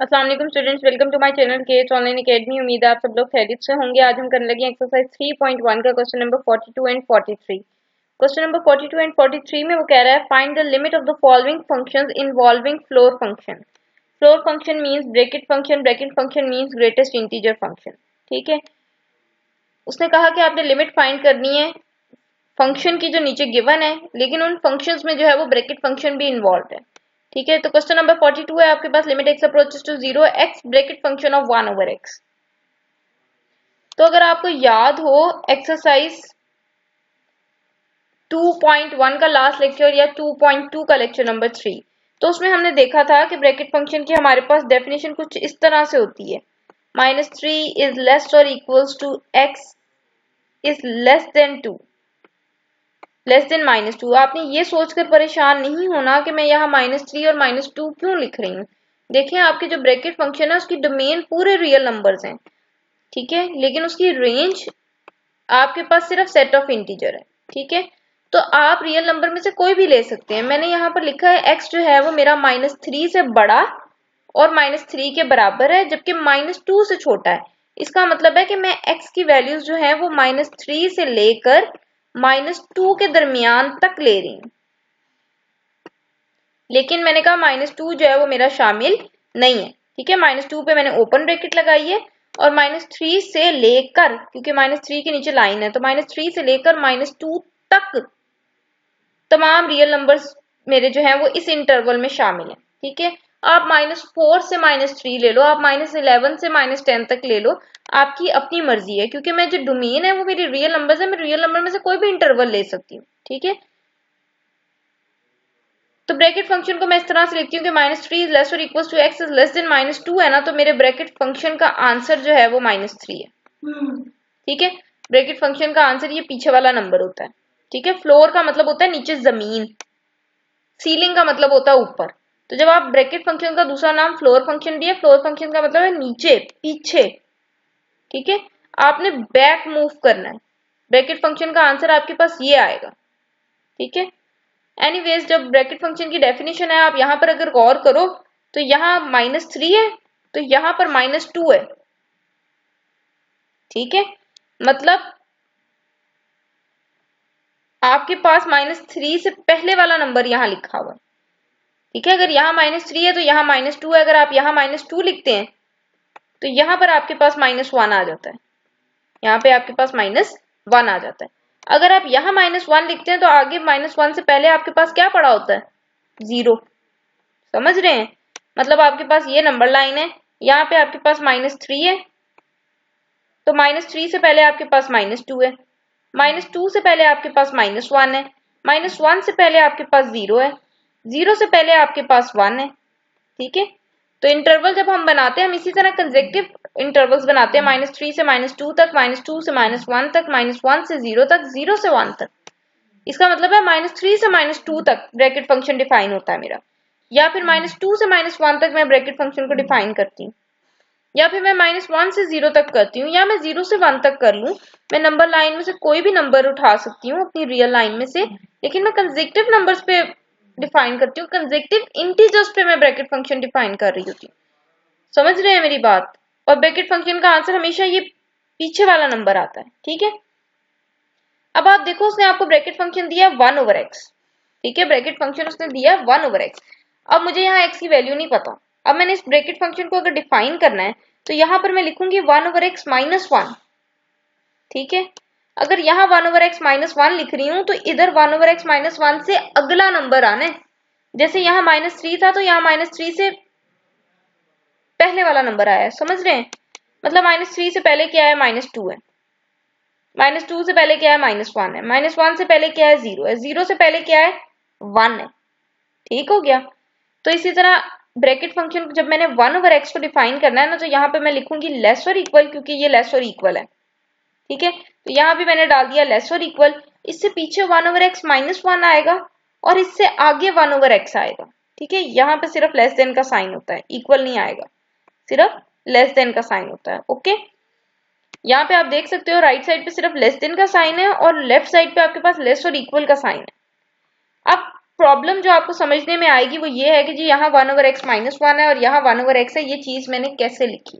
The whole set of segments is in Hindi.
अस्सलाम वालेकुम students, welcome to my channel KH online academy. उम्मीद है आप सब लोग खैरियत से होंगे। आज हम करने लगे एक्सरसाइज 3.1 का question number 42 and 43। Question number 42 and 43 में वो कह रहा है find the limit of the following functions involving floor function. Floor function means bracket function means greatest integer function. ठीक है, उसने कहा कि आपने लिमिट फाइंड करनी है फंक्शन की जो नीचे गिवन है, लेकिन उन फंक्शंस में जो है वो ब्रैकेट फंक्शन भी इन्वॉल्व है। ठीक है, तो क्वेश्चन नंबर 42 है आपके पास limit X approaches to 0 X bracket function of 1 over X. तो अगर आपको याद हो एक्सरसाइज 2.1 का लास्ट लेक्चर या 2.2 का लेक्चर नंबर 3, तो उसमें हमने देखा था कि ब्रैकेट फंक्शन की हमारे पास डेफिनेशन कुछ इस तरह से होती है, -3 is less or equals to x is less than 2 less than -2। आपने ये सोचकर परेशान नहीं होना कि मैं यहाँ -3 और -2 क्यों लिख रही हूँ। देखिए आपके जो ब्रैकेट फंक्शन है उसकी डोमेन पूरे रियल नंबर्स हैं, ठीक है, लेकिन उसकी रेंज आपके पास सिर्फ सेट ऑफ इंटीजर है। ठीक है, तो आप रियल नंबर में से कोई भी ले सकते हैं। मैंने यहाँ पर लिखा है x जो है वो मेरा -3 से बड़ा और -3 के बराबर है, जबकि -2 से छोटा है। इसका मतलब है कि मैं x की वैल्यूज जो है वो -3 से लेकर -2 के दरमियान तक ले रही हूँ, लेकिन मैंने कहा -2 जो है वो मेरा शामिल नहीं है। ठीक है, -2 पे मैंने ओपन ब्रैकेट लगाई है और -3 से लेकर, क्योंकि -3 के नीचे लाइन है, तो -3 से लेकर -2 तक तमाम रियल नंबर्स मेरे जो हैं वो इस इंटरवल में शामिल हैं। ठीक है, आप -4 से -3 ले लो, आप -11 से -10 तक ले लो, आपकी अपनी मर्जी है, क्योंकि मैं जो डोमेन है वो मेरी रियल नंबर्स है, मैं रियल नंबर में से कोई भी इंटरवल ले सकती हूँ। ठीक है, तो ब्रैकेट फंक्शन को मैं इस तरह से लिखती हूँ कि -3 is less or equals to x is less than -2 है ना, तो मेरे ब्रैकेट फंक्शन का आंसर जो है वो -3 है। ठीक है, ब्रैकेट फंक्शन का आंसर ये पीछे वाला नंबर होता है। ठीक है, फ्लोर का मतलब होता है नीचे जमीन, सीलिंग का मतलब होता है ऊपर। तो जब आप ब्रैकेट फंक्शन का दूसरा नाम फ्लोर फंक्शन भी है, फ्लोर फंक्शन का मतलब है नीचे पीछे। ठीक है, आपने बैक मूव करना है, ब्रैकेट फंक्शन का आंसर आपके पास ये आएगा। ठीक है, एनीवेज जब ब्रैकेट फंक्शन की डेफिनेशन है, आप यहां पर अगर गौर करो तो यहाँ -3 है, तो यहां पर -2 है। ठीक है, मतलब आपके पास -3 से पहले वाला नंबर यहाँ लिखा हुआ है। ठीक है, अगर यहाँ -3 है तो यहाँ -2 है, अगर आप यहाँ -2 लिखते हैं तो यहाँ पर आपके पास -1 आ जाता है, यहाँ पे आपके पास -1 आ जाता है। अगर आप यहाँ -1 लिखते हैं तो आगे -1 से पहले आपके पास क्या पड़ा होता है, 0। समझ रहे हैं, मतलब आपके पास ये नंबर लाइन है, यहाँ पे आपके पास -3 है, तो -3 से पहले आपके पास -2 है, -2 से पहले आपके पास -1 है, -1 से पहले आपके पास 0 है, 0 से पहले आपके पास 1 है। ठीक है, तो इंटरवल जब हम बनाते हैं हम इसी तरह कंसेक्टिव इंटरवल्स बनाते हैं, -3 से -2 तक, -2 से -1 तक, -1 से 0 तक, 0 से 1 तक। इसका मतलब है -3 से -2 तक ब्रैकेट फंक्शन डिफाइन होता है मेरा, या फिर -2 से -1 तक मैं ब्रैकेट फंक्शन को डिफाइन करती हूँ, या फिर मैं -1 से 0 तक करती हूँ, या मैं 0 से 1 तक कर लूँ। मैं नंबर लाइन में से कोई भी नंबर उठा सकती हूँ अपनी रियल लाइन में से, लेकिन मैं कंसेक्टिव नंबर्स पे डिफाइन करती हूँ, कंसेक्टिव इंटीजर्स पे मैं ब्रैकेट फंक्शन डिफाइन कर रही होती हूँ। समझ रहे हैं मेरी बात, और ब्रैकेट फंक्शन का आंसर हमेशा ये पीछे वाला नंबर आता है। ठीक है, अब आप देखो उसने आपको ब्रैकेट फंक्शन दिया 1 ओवर एक्स। ठीक है, ब्रैकेट फंक्शन उसने दिया 1 ओवर एक्स। अब मुझे यहाँ एक्स की वैल्यू नहीं पता, अब मैंने इस ब्रैकेट फंक्शन को अगर डिफाइन करना है तो यहाँ पर मैं लिखूंगी 1 ओवर एक्स -1। ठीक है, अगर यहाँ 1 ओवर एक्स -1 लिख रही हूँ तो इधर 1 ओवर एक्स -1 से अगला नंबर आना है। जैसे यहाँ -3 था तो यहाँ -3 से पहले वाला नंबर आया है। समझ रहे हैं, मतलब -3 से पहले क्या है, -2 है, -2 से पहले क्या है, -1 है, -1 से पहले क्या है, 0 है, 0 से पहले क्या है, 1 है। ठीक हो गया, तो इसी तरह ब्रैकेट फंक्शन जब मैंने 1 ओवर एक्स को डिफाइन करना है ना, तो यहाँ पे मैं लिखूंगी लेस और इक्वल, क्योंकि ये लेस और इक्वल है। ठीक है, तो यहाँ भी मैंने डाल दिया लेस और इक्वल, इससे पीछे 1 ओवर एक्स -1 आएगा और इससे आगे 1 ओवर एक्स आएगा। ठीक है, यहाँ पे सिर्फ लेस देन का साइन होता है, इक्वल नहीं आएगा, सिर्फ लेस देन का साइन होता है। ओके, यहाँ पे आप देख सकते हो राइट साइड पे सिर्फ लेस देन का साइन है और लेफ्ट साइड पे आपके पास लेस और इक्वल का साइन है। अब प्रॉब्लम जो आपको समझने में आएगी वो ये है कि जी यहाँ 1/x -1 है और यहाँ 1/x है, ये चीज मैंने कैसे लिखी।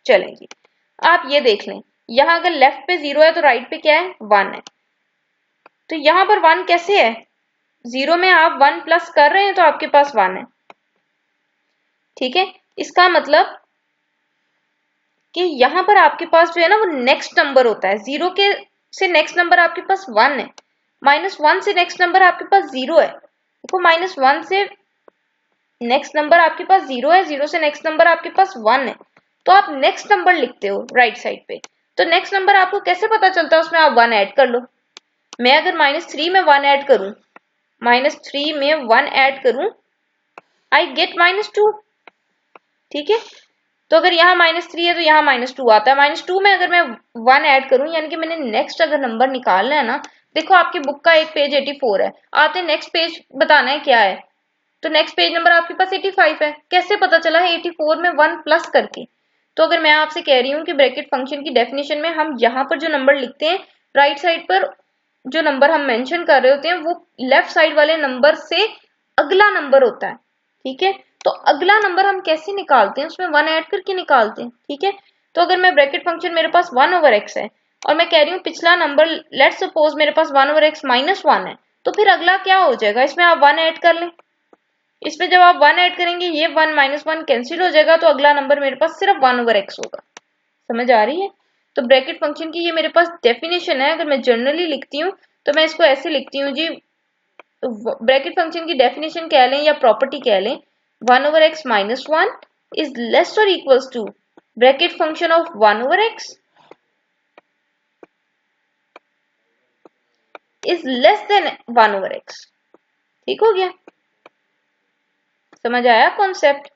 चलेंगे आप ये देख लें, यहाँ अगर लेफ्ट पे 0 है तो राइट पे क्या है 1 है। तो यहाँ पर 1 कैसे है, 0 में आप 1 प्लस कर रहे हैं तो आपके पास 1 है। ठीक है, इसका मतलब कि यहाँ पर आपके पास जो है ना वो नेक्स्ट नंबर होता है, 0 के से नेक्स्ट नंबर आपके पास 1 है, -1 से नेक्स्ट नंबर आपके पास 0 है। देखो -1 से नेक्स्ट नंबर आपके पास 0 है, 0 से नेक्स्ट नंबर आपके पास 1 है, तो आप नेक्स्ट नंबर लिखते हो राइट साइड पे। तो नेक्स्ट नंबर आपको कैसे पता चलता है, उसमें आप 1 ऐड कर लो। मैं अगर -3 में 1 ऐड करूं, -3 में 1 ऐड करूं, आई गेट -2। ठीक है, तो अगर यहाँ -3 है तो यहाँ -2 आता है। -2 में अगर मैं 1 ऐड करूं, यानी कि मैंने नेक्स्ट अगर नंबर निकालना है ना, देखो आपकी बुक का एक पेज 84 है, आते नेक्स्ट पेज बताना है क्या है, तो नेक्स्ट पेज नंबर आपके पास 85 है। कैसे पता चला है 84 में 1 प्लस करके। तो अगर मैं आपसे कह रही हूँ कि ब्रैकेट फंक्शन की डेफिनेशन में हम यहाँ पर जो नंबर लिखते हैं, राइट साइड पर जो नंबर हम मेंशन कर रहे होते हैं वो लेफ्ट साइड वाले नंबर से अगला नंबर होता है। ठीक है, तो अगला नंबर हम कैसे निकालते हैं, उसमें 1 ऐड करके निकालते हैं। ठीक है, तो अगर मैं ब्रैकेट फंक्शन मेरे पास 1/x है और मैं कह रही हूँ पिछला नंबर लेट्स सपोज मेरे पास 1/x -1 है, तो फिर अगला क्या हो जाएगा, इसमें आप 1 ऐड कर लें। इसमें जब आप 1 ऐड करेंगे ये 1 -1 कैंसिल हो जाएगा, तो अगला नंबर मेरे पास सिर्फ 1/x होगा। समझ आ रही है। तो ब्रैकेट फंक्शन की ये मेरे पास डेफिनेशन है। अगर मैं जनरली लिखती हूँ तो मैं इसको ऐसे लिखती हूँ जी, ब्रैकेट फंक्शन की डेफिनेशन कह लें या प्रॉपर्टी कह लें, 1/x -1 is less or equals to bracket function of 1/x is less then 1/x। ठीक हो गया, समझ आया कॉन्सेप्ट।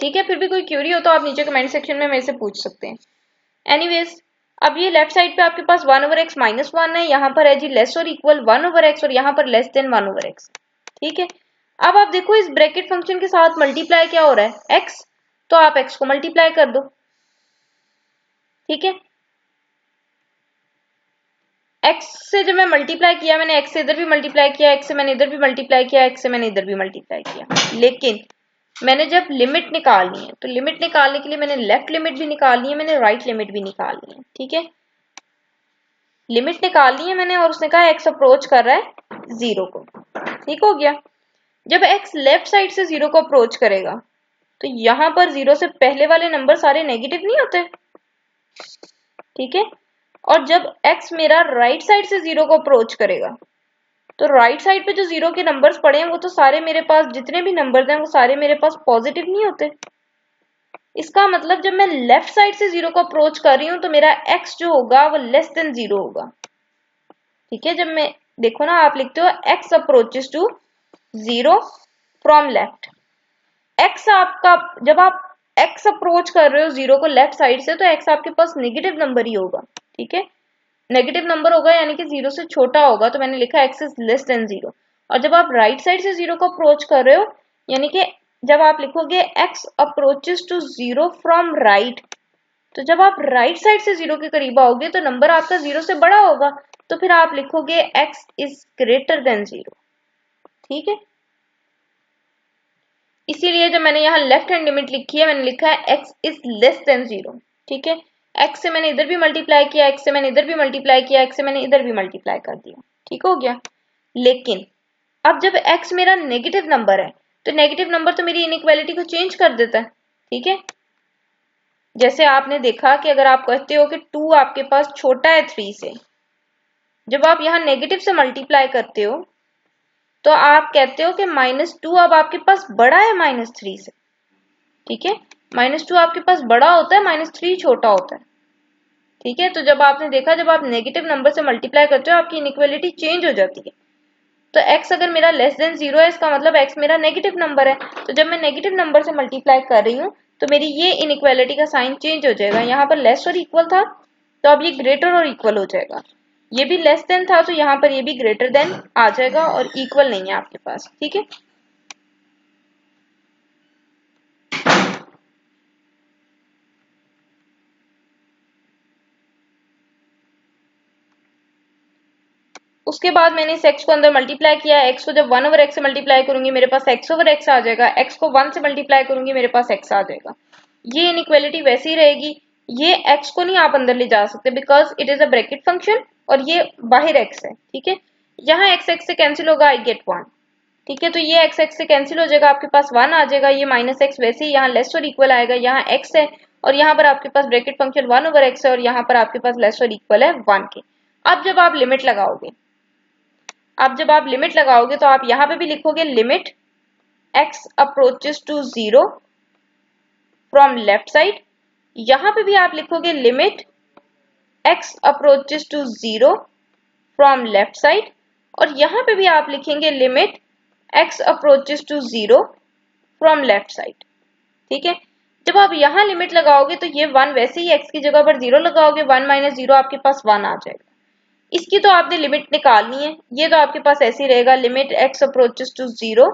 ठीक है, फिर भी कोई क्यूरी हो तो आप नीचे कमेंट सेक्शन में मेरे से पूछ सकते हैं। एनीवेज, अब ये लेफ्ट साइड पे आपके पास 1/x -1 है, यहाँ पर है जी लेस और इक्वल 1/x और यहाँ पर लेस देन 1/x। ठीक है, अब आप देखो इस ब्रैकेट फंक्शन के साथ मल्टीप्लाई क्या हो रहा है, x, तो आप x को मल्टीप्लाई कर दो। ठीक है, x से जब मैं मल्टीप्लाई किया, मैंने x से इधर भी मल्टीप्लाई किया, x से मैंने इधर भी मल्टीप्लाई किया, x से मैंने इधर भी मल्टीप्लाई किया, लेकिन मैंने जब लिमिट निकालनी है तो लिमिट निकालने के लिए मैंने लेफ्ट लिमिट भी निकालनी है, मैंने राइट लिमिट भी निकालनी है। ठीक है, लिमिट निकालनी है मैंने और उसने कहा x अप्रोच कर रहा है 0 को। ठीक हो गया, जब x लेफ्ट साइड से 0 को अप्रोच करेगा तो यहां पर 0 से पहले वाले नंबर सारे नेगेटिव नहीं होते। ठीक है, और जब x मेरा राइट साइड से 0 को अप्रोच करेगा तो राइट साइड पे जो 0 के नंबर्स पड़े हैं वो तो सारे मेरे पास, जितने भी नंबर्स हैं वो सारे मेरे पास पॉजिटिव नहीं होते। इसका मतलब जब मैं लेफ्ट साइड से 0 को अप्रोच कर रही हूं तो मेरा x जो होगा वो लेस देन 0 होगा। ठीक है, जब मैं देखो ना, आप लिखते हो x approaches to 0 from left, x आपका, जब आप x अप्रोच कर रहे हो 0 को लेफ्ट साइड से तो x आपके पास नेगेटिव नंबर ही होगा। ठीक है, नेगेटिव नंबर होगा यानी कि 0 से छोटा होगा, तो मैंने लिखा x इज लेस देन 0। और जब आप राइट साइड से 0 को अप्रोच कर रहे हो, यानी कि जब आप लिखोगे x approaches to 0 from right, तो जब आप राइट साइड से 0 के करीब आओगे तो नंबर आपका 0 से बड़ा होगा, तो फिर आप लिखोगे x इज ग्रेटर देन 0। ठीक है, इसीलिए जब मैंने यहाँ लेफ्ट हैंड लिमिट लिखी है मैंने लिखा है x इज लेस देन 0। ठीक है, x से मैंने इधर भी मल्टीप्लाई किया, x से मैंने इधर भी मल्टीप्लाई किया, x से मैंने इधर भी मल्टीप्लाई कर दिया। ठीक हो गया, लेकिन अब जब x मेरा नेगेटिव नंबर है तो नेगेटिव नंबर तो मेरी इनइक्वालिटी को चेंज कर देता है। ठीक है, जैसे आपने देखा कि अगर आप कहते हो कि 2 आपके पास छोटा है 3 से, जब आप यहाँ नेगेटिव से मल्टीप्लाई करते हो तो आप कहते हो कि -2 अब आपके पास बड़ा है -3 से। ठीक है, -2 आपके पास बड़ा होता है, -3 छोटा होता है। ठीक है, तो जब आपने देखा जब आप नेगेटिव नंबर से मल्टीप्लाई करते हो आपकी इनइक्वालिटी चेंज हो जाती है। तो x अगर मेरा लेस देन 0 है, इसका मतलब x मेरा नेगेटिव नंबर है, तो जब मैं नेगेटिव नंबर से मल्टीप्लाई कर रही हूँ तो मेरी ये इनइक्वालिटी का साइन चेंज हो जाएगा। यहाँ पर लेस और इक्वल था तो अब ये ग्रेटर और इक्वल हो जाएगा, ये भी लेस देन था तो यहाँ पर ये भी ग्रेटर देन आ जाएगा और इक्वल नहीं है आपके पास। ठीक है, उसके बाद मैंने इस x को अंदर मल्टीप्लाई किया, x को जब 1 ओवर x से मल्टीप्लाई करूंगी मेरे पास x ओवर x आ जाएगा, x को 1 से मल्टीप्लाई करूंगी मेरे पास x आ जाएगा। ये इनइक्वालिटी वैसी ही रहेगी, ये x को नहीं आप अंदर ले जा सकते because it is a bracket function और ये बाहर x है, ठीक है। यहाँ x x से कैंसिल होगा, आई गेट 1, ठीक है। तो ये x x से कैंसिल हो जाएगा, आपके पास 1 आ जाएगा, ये माइनस x वैसे ही यहाँ लेस और इक्वल आएगा, यहाँ x है और यहाँ पर आपके पास ब्रैकेट फंक्शन 1 ओवर x है और यहाँ पर आपके पास लेस और इक्वल है 1 के। अब जब आप लिमिट लगाओगे तो आप यहाँ पे भी लिखोगे limit x approaches to 0 from left side, यहाँ पे भी आप लिखोगे limit x approaches to 0 from left side और यहाँ पे भी आप लिखेंगे limit x approaches to 0 from left side, ठीक है। जब आप यहाँ लिमिट लगाओगे तो ये 1 वैसे ही x की जगह पर 0 लगाओगे, 1 माइनस 0 आपके पास 1 आ जाएगा। इसकी तो आपने लिमिट निकालनी है, ये तो आपके पास ऐसे ही रहेगा limit x approaches to 0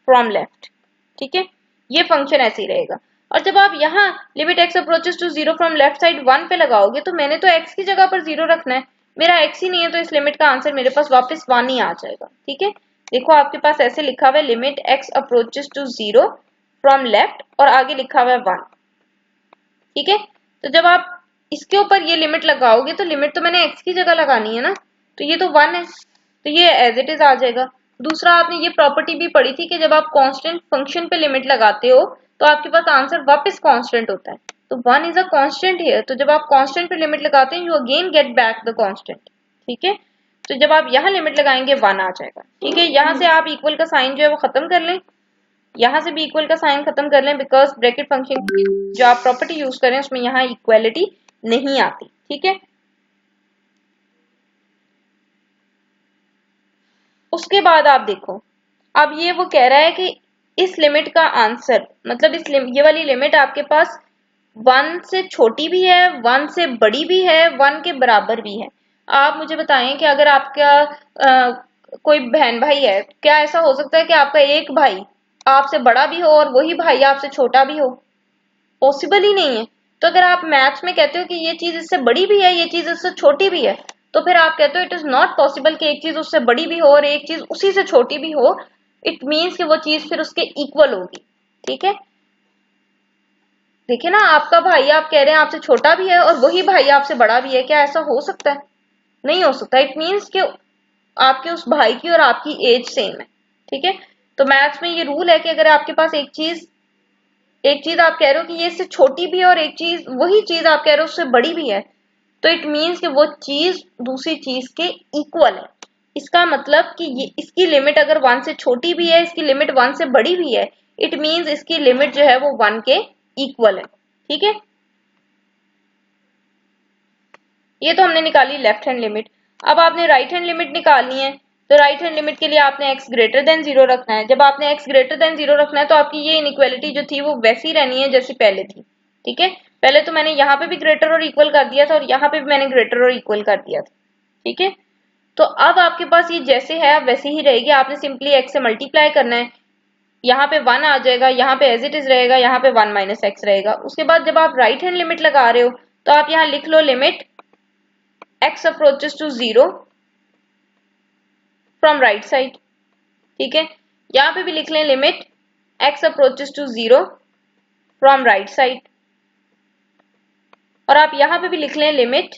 from left, ठीक है। ये फंक्शन ऐसे ही रहेगा। और जब आप यहाँ limit x approaches to 0 from left side 1 पे लगाओगे तो मैंने तो x की जगह पर 0 रखना है, मेरा x ही नहीं है तो इस लिमिट का आंसर मेरे पास वापस 1 ही आ जाएगा, ठीक है। देखो आपके पास ऐसे लिखा हुआ है limit x approaches to 0 from left और आगे लिखा हुआ है 1, ठीक है। तो जब आप इसके ऊपर ये लिमिट लगाओगे तो लिमिट तो मैंने x की जगह लगानी है ना, तो ये तो 1 है तो ये एज इट इज आ जाएगा। दूसरा आपने ये प्रॉपर्टी भी पढ़ी थी कि जब आप कांस्टेंट फंक्शन पे लिमिट लगाते हो तो आपके पास आंसर वापस कांस्टेंट होता है, तो 1 इज अ कांस्टेंट हियर, तो जब आप कांस्टेंट पे लिमिट लगाते हैं you again get back the constant, ठीक है। तो जब आप यहाँ लिमिट लगाएंगे 1 आ जाएगा, ठीक है। यहाँ से आप इक्वल का साइन जो है वो खत्म कर लें, यहाँ से भी इक्वल का साइन खत्म कर लें बिकॉज ब्रैकेट फंक्शन की जो आप प्रॉपर्टी यूज करें उसमें यहाँ इक्वालिटी नहीं आती, ठीक है। उसके बाद आप देखो, अब ये वो कह रहा है कि इस लिमिट का आंसर मतलब ये वाली लिमिट आपके पास 1 से छोटी भी है, 1 से बड़ी भी है, 1 के बराबर भी है। आप मुझे बताएं कि अगर आपका कोई बहन भाई है, क्या ऐसा हो सकता है कि आपका एक भाई आपसे बड़ा भी हो और वही भाई आपसे छोटा भी हो? पॉसिबल ही नहीं है। तो अगर आप मैथ्स में कहते हो कि ये चीज इससे बड़ी भी है, ये चीज इससे छोटी भी है, तो फिर आप कहते हो इट इज नॉट पॉसिबल कि एक चीज उससे बड़ी भी हो और एक चीज उसी से छोटी भी हो, इट मीन्स कि वो चीज फिर उसके इक्वल होगी, ठीक है। देखिए ना, आपका भाई आप कह रहे हैं आपसे छोटा भी है और वही भाई आपसे बड़ा भी है, क्या ऐसा हो सकता है? नहीं हो सकता। इट मीन्स कि आपके उस भाई की और आपकी एज सेम है, ठीक है। तो मैथ्स में ये रूल है कि अगर आपके पास एक चीज आप कह रहे हो कि ये इससे छोटी भी है और एक चीज वही चीज आप कह रहे हो उससे बड़ी भी है, तो इट मीन्स कि वो चीज दूसरी चीज के इक्वल है। इसका मतलब कि ये इसकी लिमिट अगर 1 से छोटी भी है, इसकी लिमिट 1 से बड़ी भी है, इट मीन्स इसकी लिमिट जो है वो 1 के इक्वल है, ठीक है। ये तो हमने निकाली लेफ्ट हैंड लिमिट। अब आपने राइट हैंड लिमिट निकालनी है, तो राइट हैंड लिमिट के लिए आपने x ग्रेटर देन 0 रखना है। जब आपने x ग्रेटर देन 0 रखना है तो आपकी ये इनइक्वालिटी जो थी वो वैसी रहनी है जैसी पहले थी, ठीक है। पहले तो मैंने यहाँ पे भी ग्रेटर और इक्वल कर दिया था और यहाँ पे भी मैंने ग्रेटर और इक्वल कर दिया था, ठीक है। तो अब आपके पास ये जैसे है अब वैसे ही रहेगी, आपने सिंपली x से मल्टीप्लाई करना है, यहाँ पे 1 आ जाएगा, यहाँ पे एज इट इज रहेगा, यहाँ पे 1 माइनस x रहेगा। उसके बाद जब आप राइट हैंड लिमिट लगा रहे हो तो आप यहाँ लिख लो limit x approaches to 0 from right side, ठीक है। यहाँ पे भी लिख लें limit x approaches to 0 from right side और आप यहाँ पे भी लिख लें limit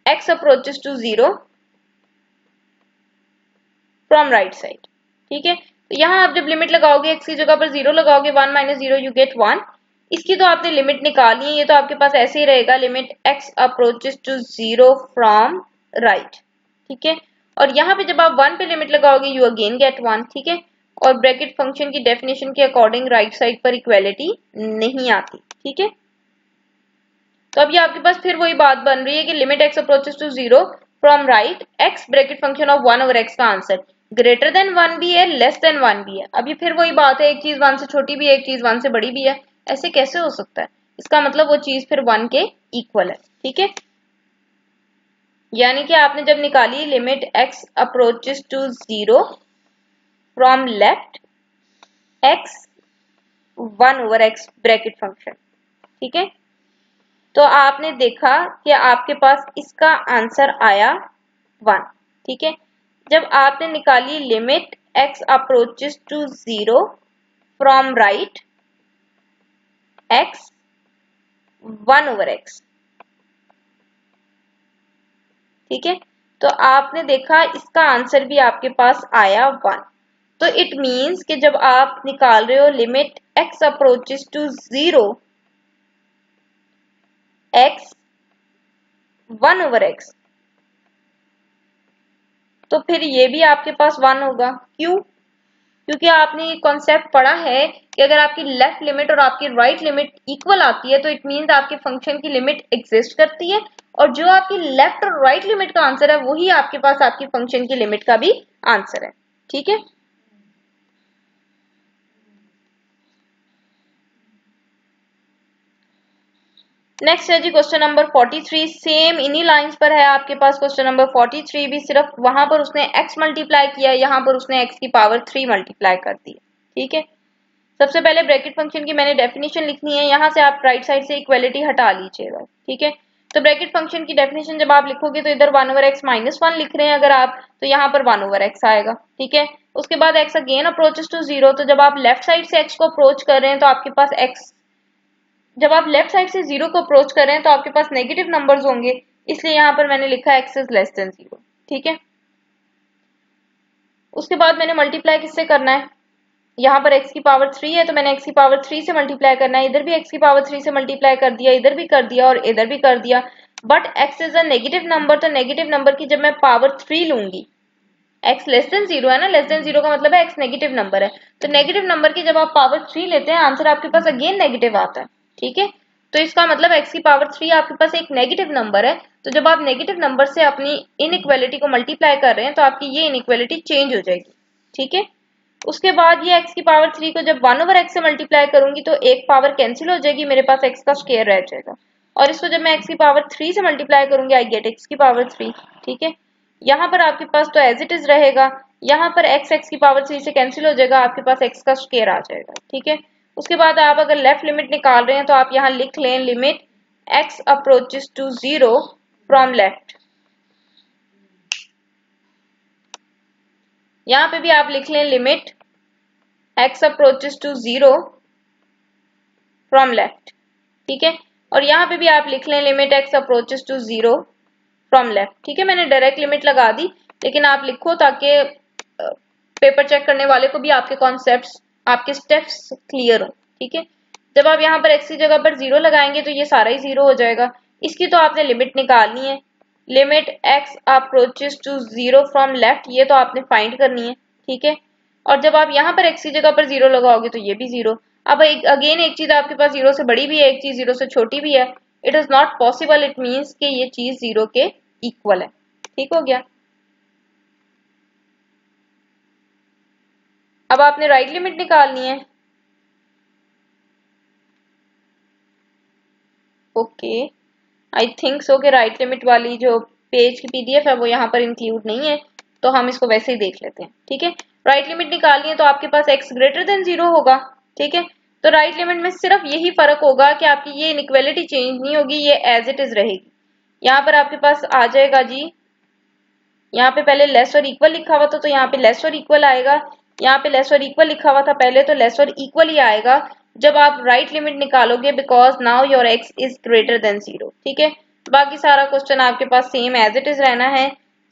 x approaches to 0 from right side, ठीक है। तो यहाँ आप जब लिमिट लगाओगे x की जगह पर 0 लगाओगे, 1 माइनस 0 यू गेट 1। इसकी तो आपने लिमिट निकालनी है, ये तो आपके पास ऐसे ही रहेगा limit x approaches to 0 from right, ठीक है। और यहाँ पे जब आप 1 पे लिमिट लगाओगे यू अगेन गेट 1, ठीक है। और ब्रैकेट फंक्शन की डेफिनेशन के अकॉर्डिंग राइट साइड पर इक्वालिटी नहीं आती, ठीक है। तो अब ये आपके पास फिर वही बात बन रही है कि limit x approaches to 0 from right x bracket function of 1 over x का आंसर ग्रेटर देन 1 भी है, लेस देन 1 भी है। अब ये फिर वही बात है, एक चीज 1 से छोटी भी है, एक चीज 1 से बड़ी भी है, ऐसे कैसे हो सकता है? इसका मतलब वो चीज फिर 1 के इक्वल है, ठीक है। यानी कि आपने जब निकाली limit x approaches to 0 from left x 1 over x bracket function, ठीक है। तो आपने देखा कि आपके पास इसका आंसर आया 1, ठीक है। जब आपने निकाली limit x approaches to 0 from right x 1/x, ठीक है। तो आपने देखा इसका आंसर भी आपके पास आया 1। तो इट मीन्स कि जब आप निकाल रहे हो limit x approaches to 0 x 1/x, तो फिर ये भी आपके पास 1 होगा। क्यों? क्योंकि आपने ये कॉन्सेप्ट पढ़ा है कि अगर आपकी लेफ्ट लिमिट और आपकी राइट लिमिट इक्वल आती है तो इट मीन्स आपके फंक्शन की लिमिट एग्जिस्ट करती है, और जो आपकी लेफ्ट और राइट लिमिट का आंसर है वही आपके पास आपकी फंक्शन की लिमिट का भी आंसर है, ठीक है। नेक्स्ट है जी क्वेश्चन नंबर 43। सेम इन्हीं लाइंस पर है आपके पास क्वेश्चन नंबर 43 भी, सिर्फ वहां पर उसने x मल्टीप्लाई किया, यहाँ पर उसने x की पावर 3 मल्टीप्लाई कर दी, ठीक है। सबसे पहले ब्रैकेट फंक्शन की मैंने डेफिनेशन लिखनी है, यहाँ से आप राइट साइड से इक्वलिटी हटा लीजिएगा, ठीक है। तो ब्रैकेट फंक्शन की डेफिनेशन जब आप लिखोगे तो इधर 1/x -1 लिख रहे हैं अगर आप, तो यहाँ पर 1/x आएगा, ठीक है। उसके बाद x अगेन अप्रोचेस टू 0, तो जब आप लेफ्ट साइड से x को अप्रोच कर रहे हैं तो आपके पास x, जब आप लेफ्ट साइड से 0 को अप्रोच कर रहे हैं तो आपके पास नेगेटिव नंबर्स होंगे, इसलिए यहाँ पर मैंने लिखा x इज लेस देन 0, ठीक है। उसके बाद मैंने मल्टीप्लाई किससे करना है, यहाँ पर x की पावर 3 है तो मैंने x की पावर 3 से मल्टीप्लाई करना है, इधर भी x की पावर 3 से मल्टीप्लाई कर दिया, इधर भी कर दिया और इधर भी कर दिया। But x is a negative number, तो नेगेटिव नंबर की जब मैं पावर 3 लूंगी, x लेस देन 0 है ना, लेस देन 0 का मतलब है x नेगेटिव नंबर है, तो नेगेटिव नंबर की जब आप पावर 3 लेते हैं आंसर आपके पास अगेन नेगेटिव आता है, ठीक है। तो इसका मतलब x की पावर 3 आपके पास एक नेगेटिव नंबर है, तो जब आप नेगेटिव नंबर से अपनी इनइक्वालिटी को मल्टीप्लाई कर रहे हैं तो आपकी ये इनइक्वालिटी चेंज हो जाएगी, ठीक है। उसके बाद ये x की पावर 3 को जब 1/x से मल्टीप्लाई करूंगी तो एक पावर कैंसिल हो जाएगी, मेरे पास x का स्क्वायर रह जाएगा, और इसको जब मैं x की पावर 3 से मल्टीप्लाई करूंगी आई गेट x की पावर 3, ठीक है। यहाँ पर आपके पास तो एज इट इज रहेगा, यहाँ पर x की पावर 3 से कैंसिल हो जाएगा, आपके पास x का स्क्वायर आ जाएगा, ठीक है। उसके बाद आप अगर लेफ्ट लिमिट निकाल रहे हैं तो आप यहाँ लिख लें limit x approaches to 0 from left, यहाँ पे भी आप लिख लें limit x approaches to 0 from left, ठीक है। और यहाँ पे भी आप लिख लें limit x approaches to 0 from left, ठीक है। मैंने डायरेक्ट लिमिट लगा दी, लेकिन आप लिखो ताकि पेपर चेक करने वाले को भी आपके कॉन्सेप्ट्स, आपके स्टेप्स क्लियर हो, ठीक है। जब आप यहाँ पर x की जगह पर 0 लगाएंगे तो ये सारा ही 0 हो जाएगा। इसकी तो आपने लिमिट निकालनी है, limit x approaches to 0 from left, ये तो आपने फाइंड करनी है, ठीक है। और जब आप यहाँ पर x की जगह पर 0 लगाओगे तो ये भी 0। अब अगेन एक चीज आपके पास 0 से बड़ी भी है, एक चीज 0 से छोटी भी है, it is not possible, it means कि ये चीज 0 के इक्वल है, ठीक हो गया। अब आपने राइट लिमिट निकालनी है, ओके। आई थिंक सो कि राइट लिमिट वाली जो पेज की पीडीएफ है वो यहाँ पर इंक्लूड नहीं है, तो हम इसको वैसे ही देख लेते हैं, ठीक है। राइट लिमिट निकालनी है तो आपके पास x ग्रेटर देन 0 होगा, ठीक है। तो राइट लिमिट में सिर्फ यही फर्क होगा कि आपकी ये इनइक्वालिटी चेंज नहीं होगी, ये एज इट इज रहेगी। यहाँ पर आपके पास आ जाएगा जी, यहाँ पे पहले लेस और इक्वल लिखा हुआ था तो यहाँ पे लेस और इक्वल आएगा, यहाँ पे लेस और इक्वल लिखा हुआ था पहले तो लेस और इक्वल ही आएगा जब आप राइट लिमिट निकालोगे, because now your x is greater than 0, ठीक है। बाकी सारा क्वेश्चन आपके पास सेम एज इट इज रहना है,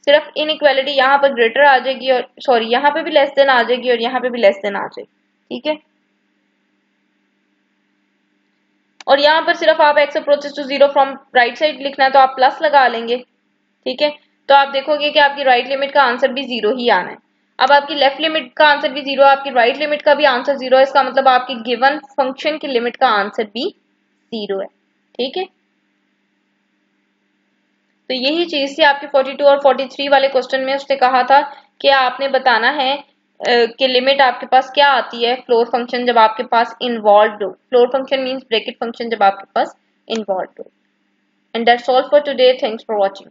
सिर्फ इनइक्वालिटी यहाँ पर ग्रेटर आ जाएगी, और सॉरी यहाँ पे भी लेस देन आ जाएगी और यहाँ पे भी लेस देन आ जाएगी, ठीक है। और यहाँ पर सिर्फ आप x approaches to 0 from right side लिखना है तो आप प्लस लगा लेंगे, ठीक है। तो आप देखोगे कि आपकी राइट लिमिट का आंसर भी 0 ही आना है। अब आपकी लेफ्ट लिमिट का आंसर भी 0, आपकी राइट लिमिट का भी आंसर 0 है, इसका मतलब आपकी गिवन फंक्शन की लिमिट का आंसर भी 0 है, ठीक है। तो यही चीज थी आपकी 42 और 43 वाले क्वेश्चन में, उसने कहा था कि आपने बताना है कि लिमिट आपके पास क्या आती है फ्लोर फंक्शन जब आपके पास इन्वॉल्व हो, floor function means bracket function जब आपके पास इन्वॉल्व हो। And that's all for today, thanks for watching.